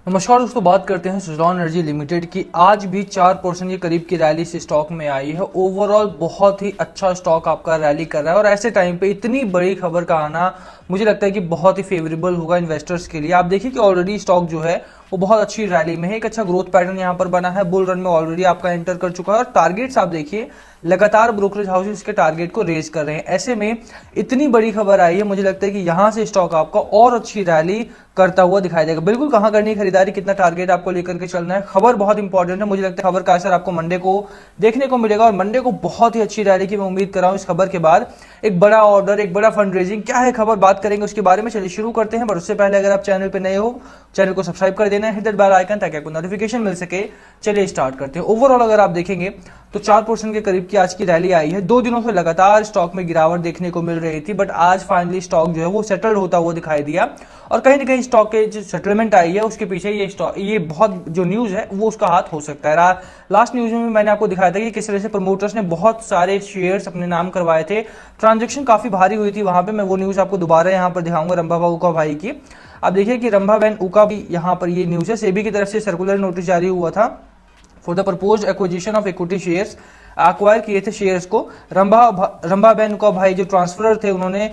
नमस्कार दोस्तों, बात करते हैं सुज़लॉन एनर्जी लिमिटेड की। आज भी 4% के करीब की रैली से स्टॉक में आई है। ओवरऑल बहुत ही अच्छा स्टॉक आपका रैली कर रहा है और ऐसे टाइम पे इतनी बड़ी खबर का आना मुझे लगता है कि बहुत ही फेवरेबल होगा इन्वेस्टर्स के लिए। आप देखिए कि ऑलरेडी स्टॉक जो है वो बहुत अच्छी रैली में है, एक अच्छा ग्रोथ पैटर्न यहाँ पर बना है, बुल रन में ऑलरेडी आपका एंटर कर चुका है और टारगेट्स आप देखिए लगातार ब्रोकरेज हाउसेस के टारगेट को रेज कर रहे हैं। ऐसे में इतनी बड़ी खबर आई है, मुझे लगता है कि यहाँ से स्टॉक आपका और अच्छी रैली करता हुआ दिखाई देगा। बिल्कुल कहाँ करनी है खरीदारी, कितना टारगेट आपको लेकर के चलना है, खबर बहुत इंपॉर्टेंट है। मुझे लगता है खबर का असर आपको मंडे को देखने को मिलेगा और मंडे को बहुत ही अच्छी रैली की मैं उम्मीद कर रहा हूँ। इस खबर के बाद एक बड़ा ऑर्डर, एक बड़ा फंड रेजिंग, क्या है खबर, बात करेंगे उसके बारे में। चलिए शुरू करते हैं, पर उससे पहले अगर आप चैनल पर नए हो, चैनल को सब्सक्राइब कर देना है, हिट दैट बेल आइकन ताकि आपको नोटिफिकेशन मिल सके। चलिए स्टार्ट करते हैं। ओवरऑल अगर आप देखेंगे तो 4% के करीब की आज की रैली आई है। 2 दिनों से लगातार स्टॉक में गिरावट देखने को मिल रही थी, बट आज फाइनली स्टॉक जो है वो सेटल्ड होता हुआ दिखाई दिया और कहीं ना कहीं स्टॉक के जो सेटलमेंट आई है उसके पीछे ये बहुत जो न्यूज है वो उसका हाथ हो सकता है। लास्ट न्यूज में मैंने आपको दिखाया था कि किस तरह से प्रमोटर्स ने बहुत सारे शेयर्स अपने नाम करवाए थे, ट्रांजेक्शन काफी भारी हुई थी वहां पे। मैं वो न्यूज आपको दोबारा यहाँ पर दिखाऊंगा रंभा उका भाई की। आप देखिए कि रंभा बहन उका भी यहाँ पर ये न्यूज है। सेबी की तरफ से सर्कुलर नोटिस जारी हुआ था for the proposed acquisition of equity shares. Acquire किए थे शेयर्स को रंभा बहन उका भाई जो ट्रांसफर थे, उन्होंने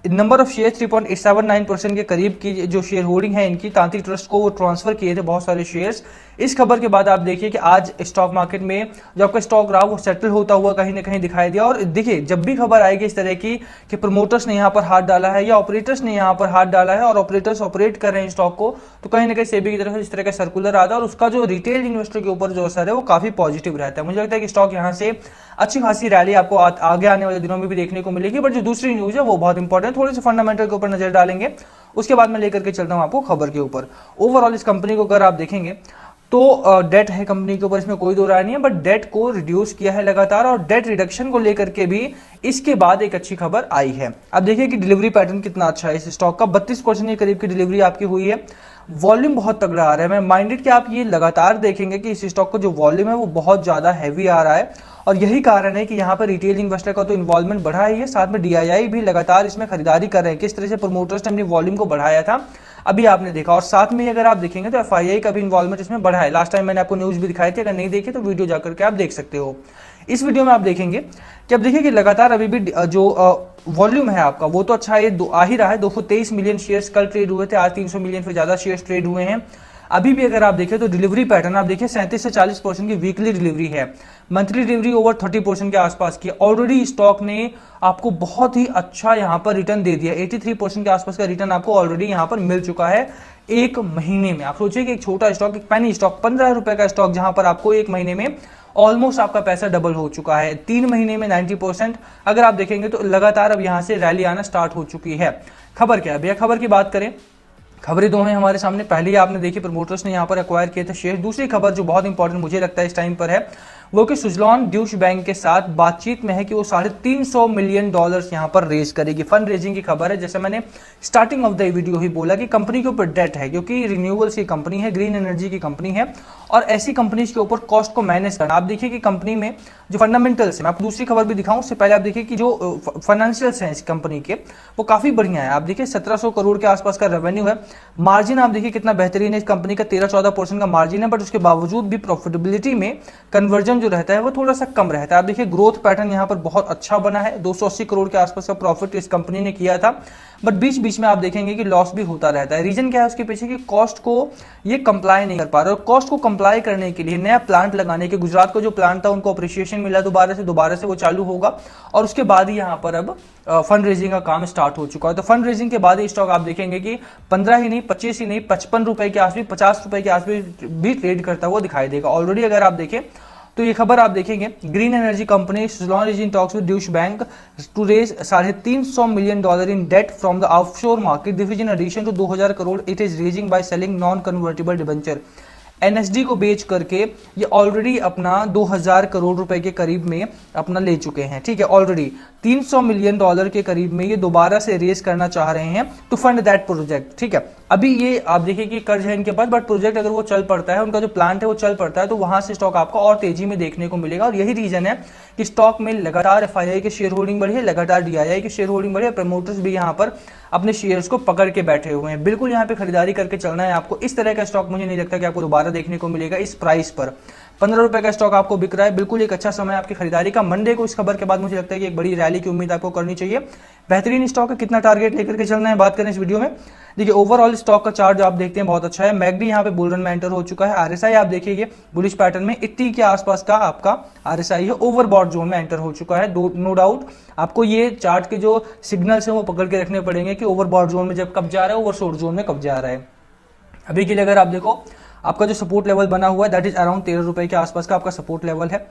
नंबर ऑफ शेयर 3.79% के करीब की जो शेयर होल्डिंग है इनकी तांत्रिक ट्रस्ट को वो ट्रांसफर किए थे बहुत सारे शेयर्स। इस खबर के बाद आप देखिए कि आज स्टॉक मार्केट में जो आपका स्टॉक रहा वो सेटल होता हुआ कहीं ना कहीं दिखाई दिया। और देखिए जब भी खबर आएगी इस तरह की कि प्रमोटर्स ने यहाँ पर हाथ डाला है या ऑपरेटर्स ने यहाँ पर हाथ डाला है और ऑपरेटर्स ऑपरेट कर रहे हैं स्टॉक को, तो कहीं ना कहीं सेबी की तरफ से इस तरह का सर्कुलर आता है और उसका जो रिटेल इन्वेस्टर के ऊपर जो असर है वो काफी पॉजिटिव रहता है। मुझे लगता है कि स्टॉक यहाँ से अच्छी खासी रैली आपको आगे आने वाले दिनों में भी देखने को मिलेगी। बट जो दूसरी न्यूज है वो बहुत इंपॉर्टेंट है, थोड़े से फंडामेंटल के ऊपर नजर डालेंगे, उसके बाद मैं लेकर के चलता हूं आपको खबर के ऊपर। ओवरऑल इस कंपनी को अगर आप देखेंगे तो डेट है कंपनी के ऊपर, इसमें कोई दो राय नहीं है, बट डेट को रिड्यूस किया है लगातार और डेट रिडक्शन को लेकर के भी इसके बाद एक अच्छी खबर आई है। अब देखिए कि डिलीवरी पैटर्न कितना अच्छा है इस स्टॉक का, 32% के करीब की डिलीवरी आपकी हुई है। वॉल्यूम बहुत तगड़ा आ रहा है। मैं माइंडेड कि आप ये लगातार देखेंगे कि इस स्टॉक का जो वॉल्यूम है वो बहुत ज्यादा हैवी आ रहा है और यही कारण है कि यहाँ पर रिटेल इन्वेस्टर का तो इन्वॉल्वमेंट बढ़ा ही है, साथ में डीआईआई भी लगातार इसमें खरीदारी कर रहे हैं। किस तरह से प्रमोटर्स ने अपनी वॉल्यूम को बढ़ाया था अभी आपने देखा, और साथ में अगर आप देखेंगे तो एफआईआई का भी इन्वॉल्वमेंट इसमें बढ़ा है। लास्ट टाइम मैंने आपको न्यूज भी दिखाई थी, अगर नहीं देखे तो वीडियो जाकर के आप देख सकते हो। इस वीडियो में आप देखेंगे कि अब देखिए कि लगातार अभी भी जो वॉल्यूम है आपका वो तो अच्छा है, आ ही रहा है। 223 मिलियन शेयर्स कल ट्रेड हुए थे, आज 300 मिलियन से ज्यादा शेयर्स ट्रेड हुए हैं। अभी भी अगर आप देखें तो डिलीवरी पैटर्न आप देखिए 37 से 40% की वीकली डिलीवरी है, मंथली डिलीवरी ओवर 30% के आसपास की। ऑलरेडी स्टॉक ने आपको बहुत ही अच्छा यहाँ पर रिटर्न दे दिया, 83% के आसपास का रिटर्न आपको ऑलरेडी यहाँ पर मिल चुका है एक महीने में। आप सोचिए कि एक छोटा स्टॉक, एक पेनी स्टॉक, 15 रुपए का स्टॉक, जहां पर आपको एक महीने में ऑलमोस्ट आपका पैसा डबल हो चुका है। 3 महीने में 90%। अगर आप देखेंगे तो लगातार अब यहां से रैली आना स्टार्ट हो चुकी है। खबर क्या है भैया, खबर की बात करें, खबरें दो हैं हमारे सामने। पहले ही आपने देखी प्रमोटर्स ने यहाँ पर एक्वायर किए थे शेयर। दूसरी खबर जो बहुत इंपॉर्टेंट मुझे लगता है इस टाइम पर है वो कि सुज़लॉन ड्यूश बैंक के साथ बातचीत में है कि वो $350 मिलियन यहाँ पर रेज करेगी। फंड रेजिंग की खबर है। जैसे मैंने स्टार्टिंग ऑफ द वीडियो ही बोला कि कंपनी के ऊपर डेट है, क्योंकि रिन्यूएबल्स की कंपनी है, ग्रीन एनर्जी की कंपनी है और ऐसी कंपनीज के ऊपर कॉस्ट को मैनेज करना। आप देखिए कि कंपनी में जो फंडामेंटल्स है, मैं आपको दूसरी खबर भी दिखाऊं उससे पहले आप देखिए कि जो फाइनेंशियल्स हैं इस कंपनी के वो काफी बढ़िया है। आप देखिए 1700 करोड़ के आसपास का रेवेन्यू है। मार्जिन आप देखिए कितना बेहतरीन है, इस कंपनी का 13-14% का मार्जिन है, बट उसके बावजूद भी प्रॉफिटेबिलिटी में कन्वर्जन जो रहता है वो थोड़ा सा कम रहता है। आप देखिए ग्रोथ पैटर्न यहाँ पर बहुत अच्छा बना है, 280 करोड़ के आसपास का प्रॉफिट इस कंपनी ने किया था, बट बीच बीच में आप देखेंगे कि लॉस भी होता रहता है। रीजन क्या है उसके पीछे कि कॉस्ट को ये कंप्लाई नहीं कर पा रहे और कॉस्ट को कंप्लाई करने के लिए नया प्लांट लगाने के, गुजरात को जो प्लांट था उनको अप्रिशिएशन मिला दोबारा से वो चालू होगा और उसके बाद ही यहाँ पर अब फंड रेजिंग का काम स्टार्ट हो चुका है। तो फंड रेजिंग के बाद ही स्टॉक आप देखेंगे कि 15 ही नहीं, 25 ही नहीं, 55 रुपए के आसपास, 50 रुपए के आसपास भी ट्रेड करता हुआ दिखाई देगा। ऑलरेडी अगर आप देखें तो ये खबर आप देखेंगे, green energy company Suzlon is in talks with Deutsche Bank to raise $350 million in debt from the offshore market. This is in addition to 2000 crore it is raising by selling non convertible debenture. NSD को बेच करके ये already अपना 2000 करोड़ रुपए के करीब में अपना ले चुके हैं, ठीक है। ऑलरेडी 300 मिलियन डॉलर के करीब में ये दोबारा से रेज करना चाह रहे हैं टू फंड दैट प्रोजेक्ट, ठीक है। अभी ये आप देखिए कि कर्ज है इनके पास, बट प्रोजेक्ट अगर वो चल पड़ता है, उनका जो प्लांट है वो चल पड़ता है, तो वहां से स्टॉक आपको और तेजी में देखने को मिलेगा। और यही रीजन है कि स्टॉक में लगातार एफआईआई की शेयर होल्डिंग बढ़ी है, लगातार डीआईआई की शेयर होल्डिंग बढ़ी है। प्रमोटर्स भी यहाँ पर अपने शेयर्स को पकड़ के बैठे हुए हैं। बिल्कुल यहाँ पे खरीदारी करके चलना है आपको। इस तरह का स्टॉक मुझे नहीं लगता कि आपको दोबारा देखने को मिलेगा इस प्राइस पर। 15 रुपए का स्टॉक आपको बिक रहा है, बिल्कुल एक अच्छा समय आपकी खरीदारी का। मंडे को इस खबर के बाद मुझे लगता है कि एक बड़ी रैली की उम्मीद आपको करनी चाहिए। बेहतरीन स्टॉक है, कितना टारगेट लेकर के चलना है बात करें इस वीडियो में। देखिए ओवरऑल स्टॉक का चार्ट जो आप देखते हैं बहुत अच्छा है। मैगडी यहाँ पे बुल रन में एंटर हो चुका है। आरएसआई आप देखिए ये बुलिश पैटर्न में 80 के आसपास का आपका आरएसआई है, ओवरबॉट जोन में एंटर हो चुका है। नो डाउट आपको ये चार्ट के जो सिग्नल्स हैं वो पकड़ के रखने पड़ेंगे कि ओवरबॉट जोन में जब कब जा रहा है, ओवरशॉट जोन में कब जा रहा है। अभी के लिए अगर आप देखो आपका जो सपोर्ट लेवल बना हुआ है दैट इज अराउंड 13 रुपए के आसपास का आपका सपोर्ट लेवल है।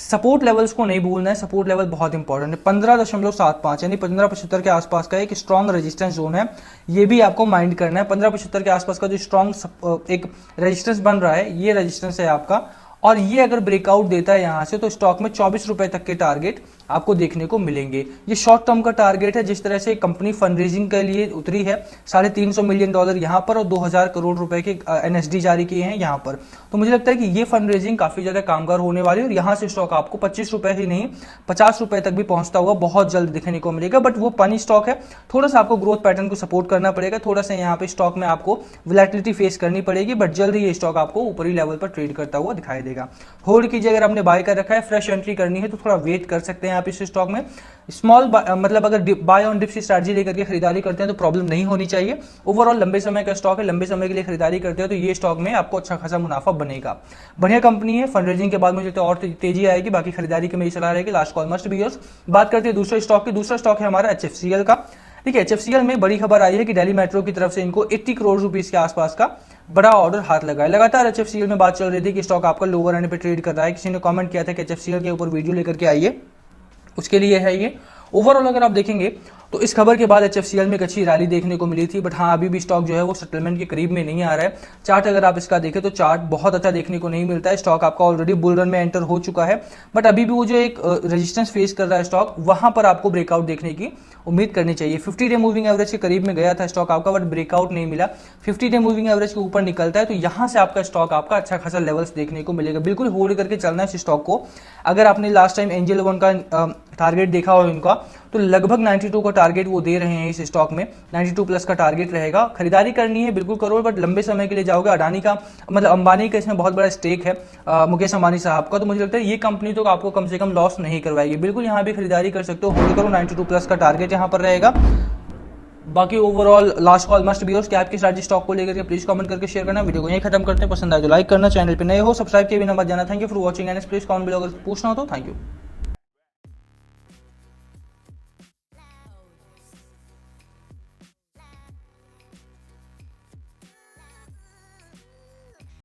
सपोर्ट लेवल्स को नहीं भूलना है, सपोर्ट लेवल बहुत इंपॉर्टेंट है। 15.75 यानी 1575 के आसपास का एक स्ट्रॉन्ग रेजिस्टेंस जोन है, ये भी आपको माइंड करना है। 1575 के आसपास का जो स्ट्रॉन्ग एक रेजिस्टेंस बन रहा है, ये रेजिस्टेंस है आपका। और ये अगर ब्रेकआउट देता है यहां से तो स्टॉक में 24 रुपए तक के टारगेट आपको देखने को मिलेंगे। ये शॉर्ट टर्म का टारगेट है। जिस तरह से कंपनी फंड रेजिंग के लिए उतरी है, $350 मिलियन यहां पर और 2000 करोड़ रुपए के एनएसडी जारी किए हैं यहां पर, तो मुझे लगता है कि ये फंड रेजिंग काफी ज्यादा कामगार होने वाली है। और यहां से स्टॉक आपको 25 रुपए ही नहीं 50 रुपए तक भी पहुंचता हुआ बहुत जल्द दिखने को मिलेगा। बट वो पानी स्टॉक है, थोड़ा सा आपको ग्रोथ पैटर्न को सपोर्ट करना पड़ेगा, थोड़ा सा यहाँ पे स्टॉक में आपको वोलेटिलिटी फेस करनी पड़ेगी, बट जल्द ही ये स्टॉक आपको ऊपरी लेवल पर ट्रेड करता हुआ दिखाई देगा। होल्ड कीजिए, अगर आपने बाय कर रखा है, फ्रेश एंट्री करनी है तो थोड़ा वेट कर सकते हैं आप इस स्टॉक में। स्मॉल मतलब अगर बाय ऑन डिप्स स्ट्रैटेजी लेकर के खरीदारी करते हैं तो प्रॉब्लम नहीं होनी चाहिए। ओवरऑल लंबे समय का स्टॉक है, लंबे समय के लिए खरीदारी करते हैं तो ये स्टॉक में आपको अच्छा खासा मुनाफा बनेगा। बढ़िया कंपनी है, फंड रेजिंग के बाद मुझे तो और तेजी आएगी। बाकी खरीदारी की मेरी सलाह रहेगी, last call must be yours. बात करते हैं दूसरे स्टॉक की। दूसरा स्टॉक है हमारा HFCL का। देखिए HFCL में बड़ी खबर आई है कि दिल्ली मेट्रो की तरफ से इनको 80 करोड़ रुपीस के आसपास का बड़ा ऑर्डर हाथ लगा है। लगातार HFCL में बात चल रही थी कि स्टॉक आपका लोअर एंड पे ट्रेड कर रहा है। किसी ने कमेंट किया था कि HFCL के ऊपर वीडियो लेकर के आइए, उसके लिए है ये। ओवरऑल अगर आप देखेंगे तो इस खबर के बाद HFCL में एक अच्छी रैली देखने को मिली थी, बट हाँ अभी भी स्टॉक जो है वो सेटलमेंट के करीब में नहीं आ रहा है। चार्ट अगर आप इसका देखें तो चार्ट बहुत अच्छा देखने को नहीं मिलता है। स्टॉक आपका ऑलरेडी बुल रन में एंटर हो चुका है, बट अभी भी वो जो एक रेजिस्टेंस फेस कर रहा है स्टॉक, वहां पर आपको ब्रेकआउट देखने की उम्मीद करनी चाहिए। 50 डे मूविंग एवरेज के करीब में गया था स्टॉक आपका, बट ब्रेकआउट नहीं मिला। 50 डे मूविंग एवरेज के ऊपर निकलता है तो यहां से आपका स्टॉक आपका अच्छा खासा लेवल्स देखने को मिलेगा। बिल्कुल होल्ड करके चलना है इस स्टॉक को। अगर आपने लास्ट टाइम एंजल वन का टारगेट देखा हो इनका, तो लगभग 92 का टारगेट वो दे रहे हैं इस स्टॉक में। 92 प्लस का टारगेट रहेगा। खरीदारी करनी है बिल्कुल करो, बट लंबे समय के लिए जाओगे। अडानी का मतलब अंबानी का इसमें बहुत बड़ा स्टेक है, मुकेश अंबानी साहब का, तो मुझे लगता है ये कंपनी तो आपको कम से कम लॉस नहीं करवाएगी। बिल्कुल यहाँ भी खरीदारी कर सकते हो, होल्ड करो। 92 प्लस का टारगेट यहाँ पर रहेगा। बाकी overall last call must be yours कि आपकी स्ट्रैटेजी स्टॉक को लेकर के प्लीज कमेंट करके शेयर करना। वीडियो को यहीं खत्म करते हैं। पसंद आए तो लाइक करना, चैनल पे नए हो सब्सक्राइब किए बिना मत जाना। Thank you for watching and please comment below अगर पूछना हो तो। Thank you.